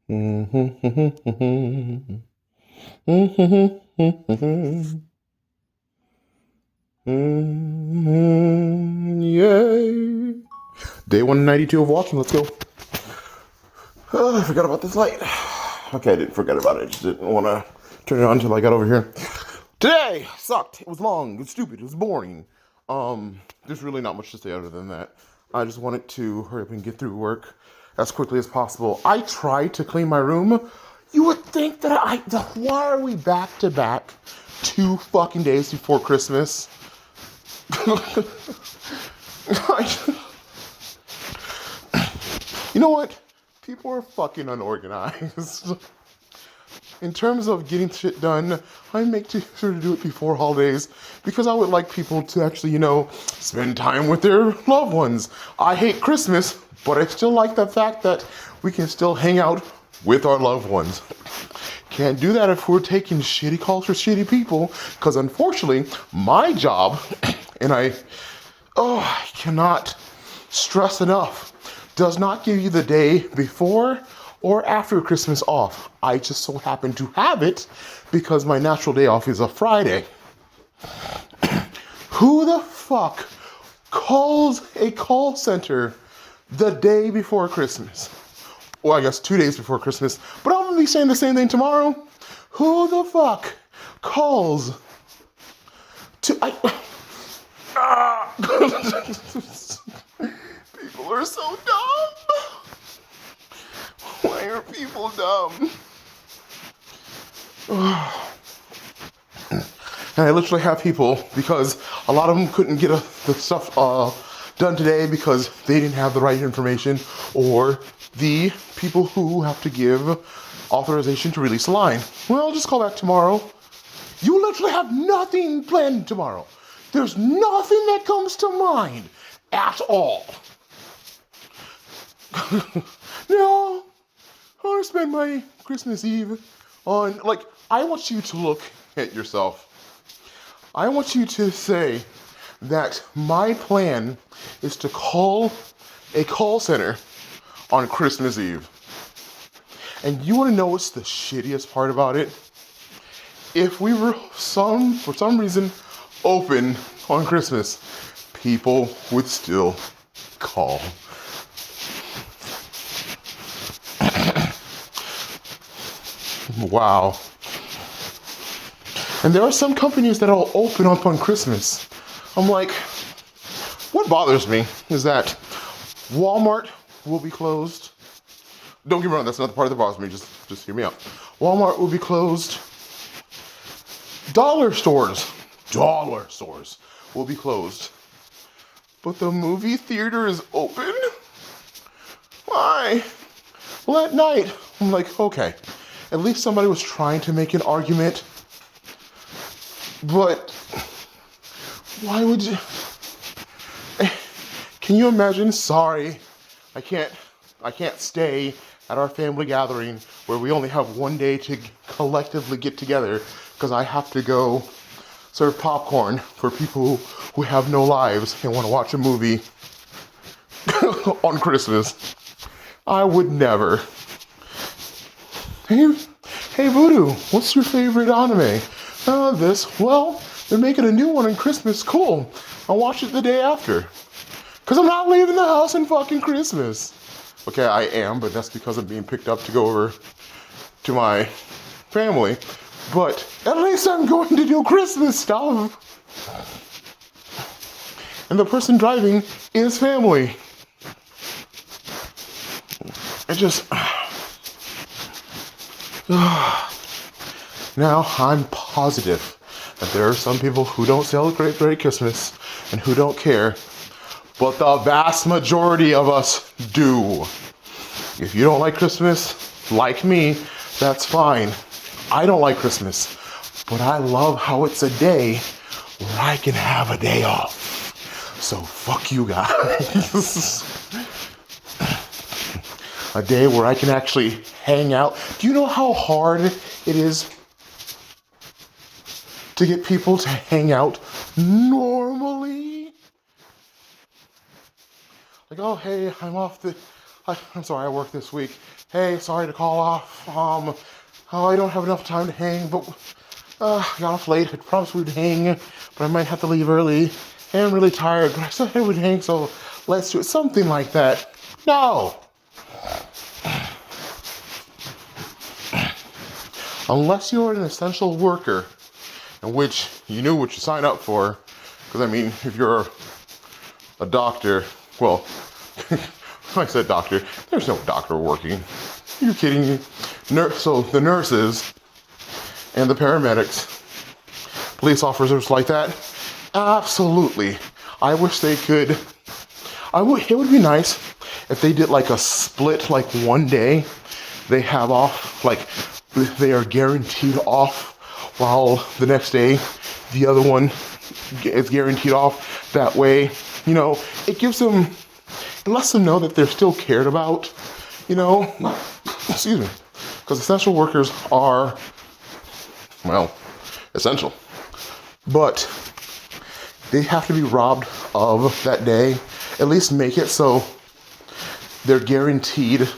Yay. Day 192 of walking. Let's go. Oh, I forgot about this light. Okay, I didn't forget about it. I just didn't want to turn it on until I got over here. Today sucked. It was long. It was stupid. It was boring. There's really not much to say other than that. I just wanted to hurry up and get through work as quickly as possible. I tried to clean my room. You would think that why are we back to back 2 fucking days before Christmas? You know what? People are fucking unorganized. In terms of getting shit done, I make sure to do it before holidays because I would like people to actually, spend time with their loved ones. I hate Christmas, but I still like the fact that we can still hang out with our loved ones. Can't do that if we're taking shitty calls for shitty people, because unfortunately, my job, and I cannot stress enough, does not give you the day before or after Christmas off. I just so happen to have it because my natural day off is a Friday. Who the fuck calls a call center the day before Christmas? Well, I guess 2 days before Christmas, but I'm gonna be saying the same thing tomorrow. Who the fuck calls to... People are so dumb. Why are people dumb? And I literally have people, because a lot of them couldn't get the stuff done today because they didn't have the right information, or the people who have to give authorization to release a line. Well, just call back tomorrow. You literally have nothing planned tomorrow. There's nothing that comes to mind at all. No, I want to spend my Christmas Eve on, I want you to look at yourself. I want you to say that my plan is to call a call center on Christmas Eve. And you want to know what's the shittiest part about it? If we were for some reason open on Christmas, people would still call. Wow. And there are some companies that will open up on Christmas. I'm like, what bothers me is that Walmart will be closed. Don't get me wrong, that's not the part that bothers me, just hear me out. Walmart will be closed. Dollar stores will be closed. But the movie theater is open? Why? Well, at night, I'm like, okay, at least somebody was trying to make an argument. But why would you? Can you imagine? Sorry, I can't stay at our family gathering where we only have one day to collectively get together because I have to go serve popcorn for people who have no lives and want to watch a movie on Christmas. I would never. Hey Voodoo, what's your favorite anime? This. Well, they're making a new one on Christmas. Cool. I'll watch it the day after. Because I'm not leaving the house on fucking Christmas. Okay, I am, but that's because I'm being picked up to go over to my family. But at least I'm going to do Christmas stuff. And the person driving is family. It just... Now, I'm positive that there are some people who don't celebrate Christmas and who don't care, but the vast majority of us do. If you don't like Christmas, like me, that's fine. I don't like Christmas, but I love how it's a day where I can have a day off. So fuck you guys. A day where I can actually hang out. Do you know how hard it is to get people to hang out normally? Like, oh, hey, I'm off I'm sorry, I work this week. Hey, sorry to call off. Oh, I don't have enough time to hang, but got off late. I promised we'd hang, but I might have to leave early. Hey, I'm really tired, but I said I would hang, so let's do it. Something like that. No. Unless you're an essential worker, in which you knew what you signed up for. Because, I mean, if you're a doctor, well, I said doctor, there's no doctor working. You're kidding me. So the nurses and the paramedics, police officers like that, absolutely. I wish they could. It would be nice if they did like a split, like one day they have off, like they are guaranteed off, while the next day the other one is guaranteed off. That way, you know, it lets them know that they're still cared about, you know. Excuse me. Because essential workers are, well, essential. But they have to be robbed of that day. At least make it so they're guaranteed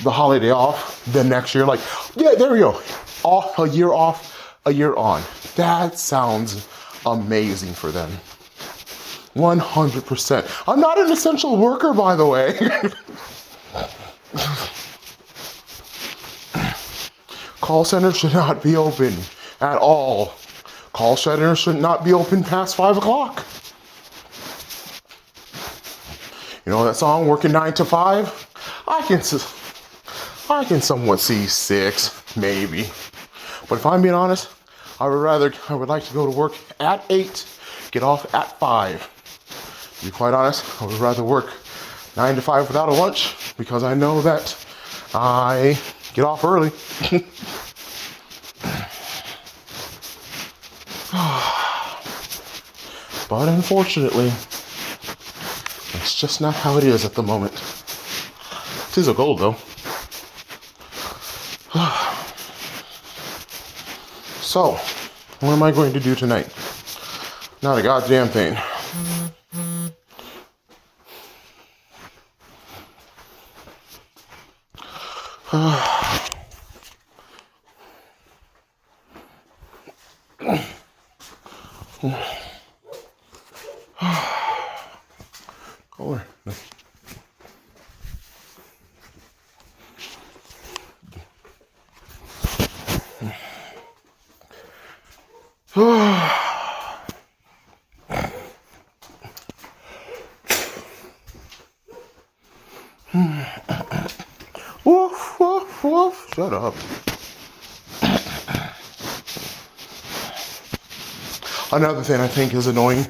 the holiday off the next year. Like, yeah, there we go. Off, a year on. That sounds amazing for them. 100%. I'm not an essential worker, by the way. Call centers should not be open at all. Call centers should not be open past 5 o'clock. You know that song, Working 9 to 5? I can somewhat see 6, maybe. But if I'm being honest, I would like to go to work at 8, get off at 5. To be quite honest, I would rather work 9 to 5 without a lunch, because I know that I get off early. But unfortunately, it's just not how it is at the moment. It is a goal, though. So, what am I going to do tonight? Not a goddamn thing. Or woof, woof, woof. Shut up. Another thing I think is annoying.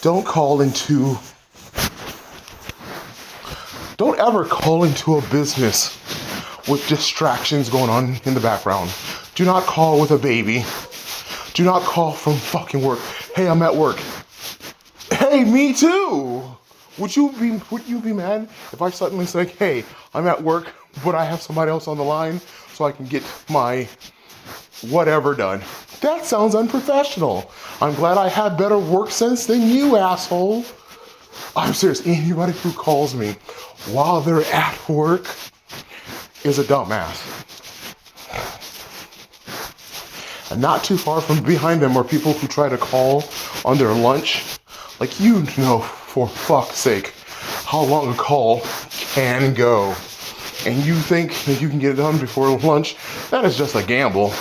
Don't ever call into a business with distractions going on in the background. Do not call with a baby. Do not call from fucking work. Hey, I'm at work. Hey, me too. Would you be mad if I suddenly say, hey, I'm at work, but I have somebody else on the line so I can get my whatever done? That sounds unprofessional. I'm glad I have better work sense than you, asshole. I'm serious. Anybody who calls me while they're at work is a dumbass. And not too far from behind them are people who try to call on their lunch. Like, you know, for fuck's sake, how long a call can go. And you think that you can get it done before lunch? That is just a gamble.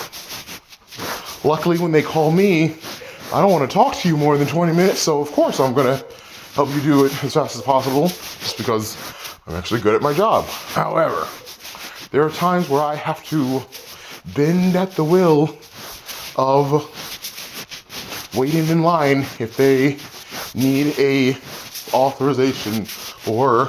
Luckily, when they call me, I don't want to talk to you more than 20 minutes, so of course I'm going to help you do it as fast as possible, just because I'm actually good at my job. However, there are times where I have to bend at the will of waiting in line if they need a authorization or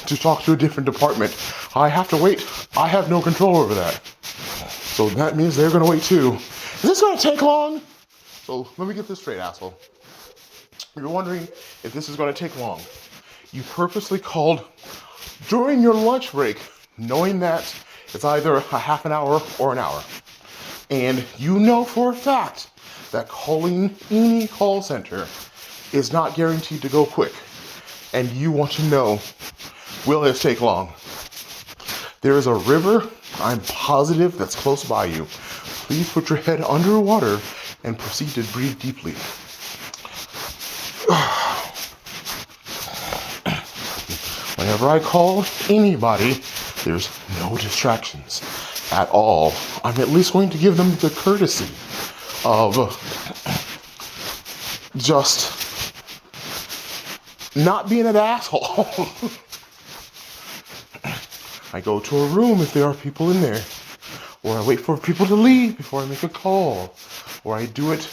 to talk to a different department. I have to wait. I have no control over that. So that means they're going to wait too. Is this going to take long? So let me get this straight, asshole. You're wondering if this is going to take long. You purposely called during your lunch break, knowing that it's either a half an hour or an hour. And you know for a fact that calling any call center is not guaranteed to go quick. And you want to know, will it take long? There is a river, I'm positive, that's close by you. Please put your head underwater and proceed to breathe deeply. Whenever I call anybody, there's no distractions at all. I'm at least going to give them the courtesy of just not being an asshole. I go to a room if there are people in there. Or I wait for people to leave before I make a call. Or I do it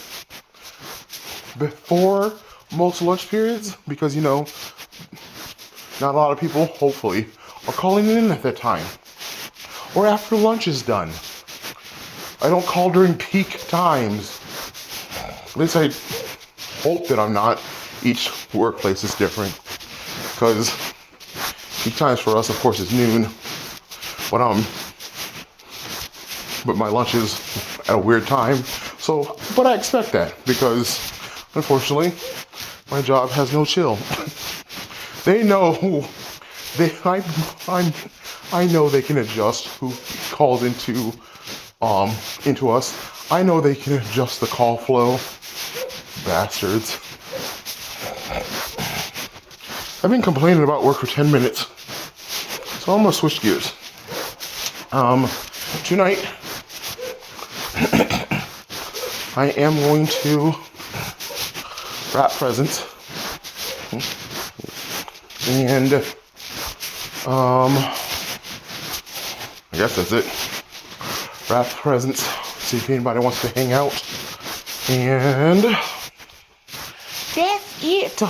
before most lunch periods because, you know, not a lot of people, hopefully, are calling in at that time. Or after lunch is done. I don't call during peak times. At least I hope that I'm not. Each workplace is different. Because peak times for us, of course, is noon. But my lunch is at a weird time. So, but I expect that because, unfortunately, my job has no chill. They know I know they can adjust who calls into us. I know they can adjust the call flow. Bastards. I've been complaining about work for 10 minutes. So I'm gonna switch gears. Tonight I am going to wrap presents. And I guess that's it. Wrap presents. See if anybody wants to hang out. And that's it.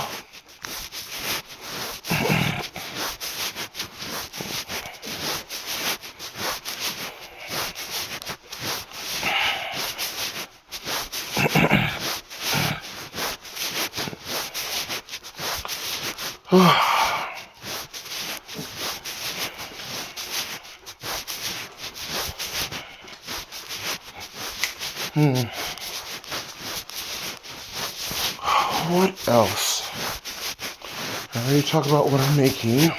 What else? I already talked about what I'm making.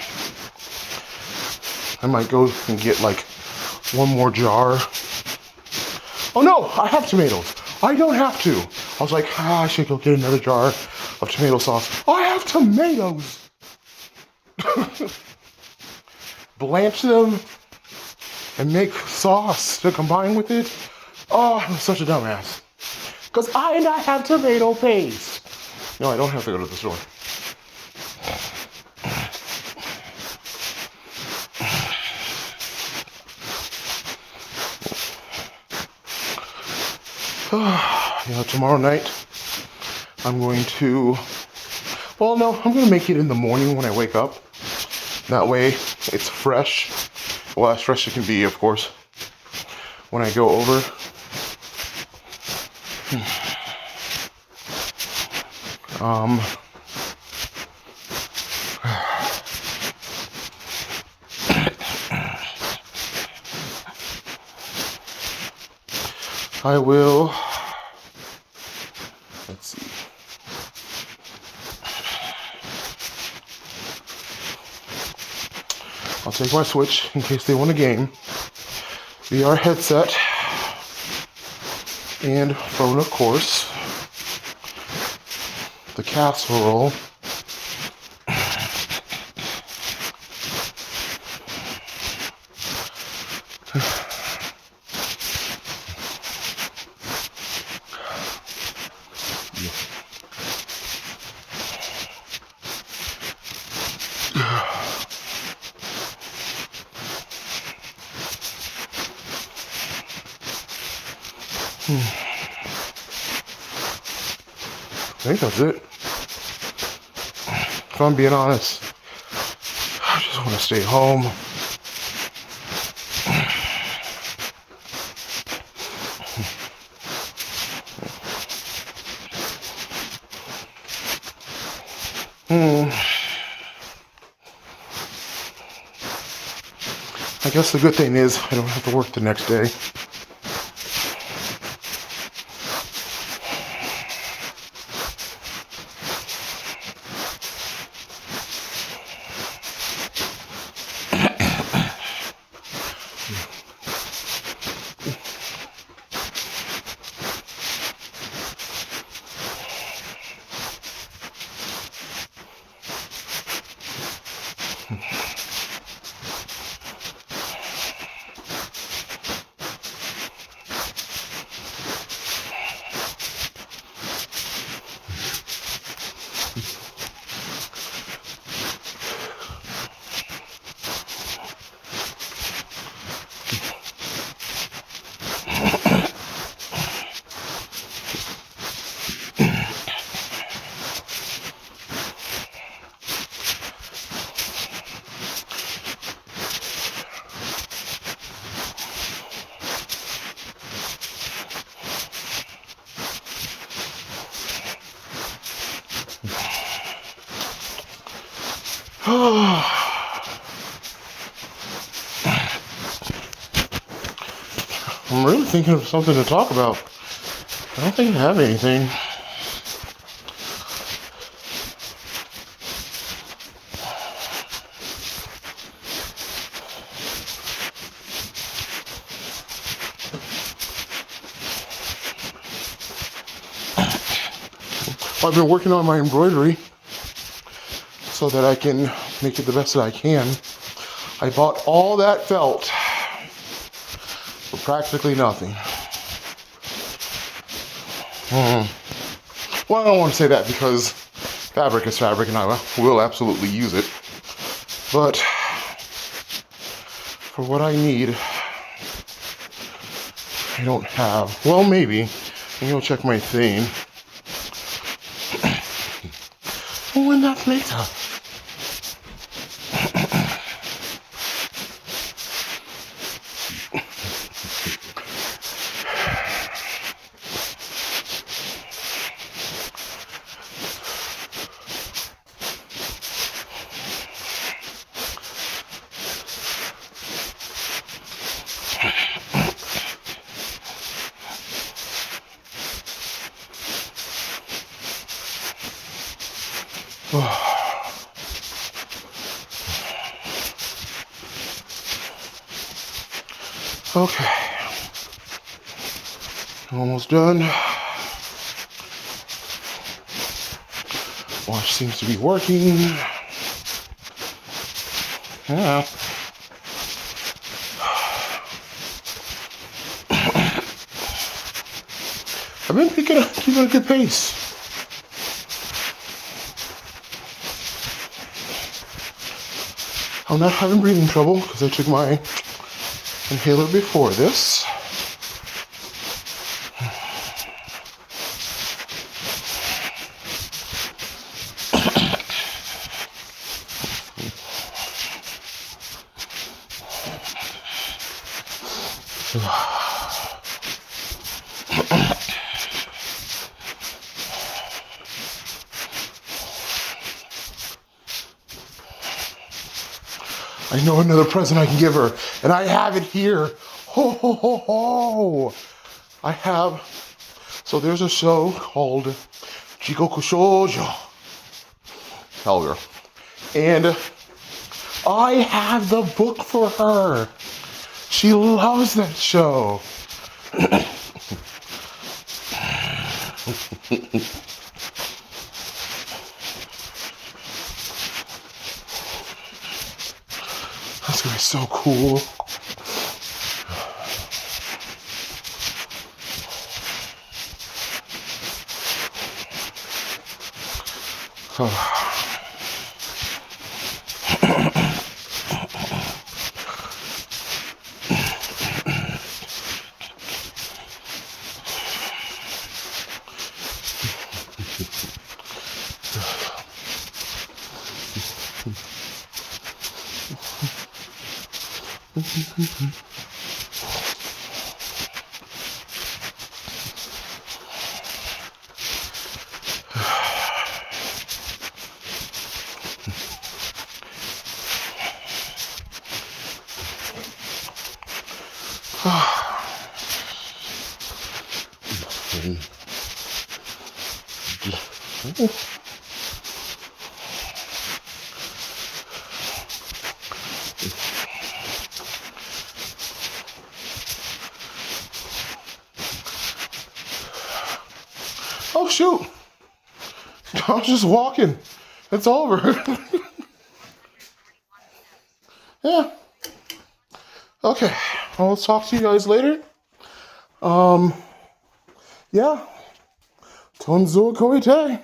I might go and get like one more jar. Oh no, I have tomatoes. I don't have to. I was like, I should go get another jar of tomato sauce. I have tomatoes. Blanch them and make sauce to combine with it. Oh, I'm such a dumbass. Because I have tomato paste. No, I don't have to go to the store. Tomorrow night, I'm going to, I'm going to make it in the morning when I wake up. That way, it's fresh. Well, as fresh as it can be, of course, when I go over. I will, let's see. I'll take my Switch in case they want a game. VR headset. And phone, of course. The casserole. I think that's it. If I'm being honest, I just want to stay home. I guess the good thing is I don't have to work the next day. I'm really thinking of something to talk about. I don't think I have anything. I've been working on my embroidery so that I can make it the best that I can. I bought all that felt for practically nothing. Well, I don't want to say that because fabric is fabric and I will absolutely use it. But for what I need, I don't have. Well, maybe. I'm going to check my thing. Oh, and that's later. Okay, almost done. Watch seems to be working. Yeah. I've been keeping a good pace. I'm not having breathing trouble because I took my inhaler before this. I know another present I can give her, and I have it here. Ho, ho, ho, ho. I have, so there's a show called Jikoku Shoujo. Tell her. And I have the book for her. She loves that show. That's gonna be so cool. Oh shoot! I was just walking. It's over. Yeah. Okay. I'll talk to you guys later. Um, yeah. Tonzo koite.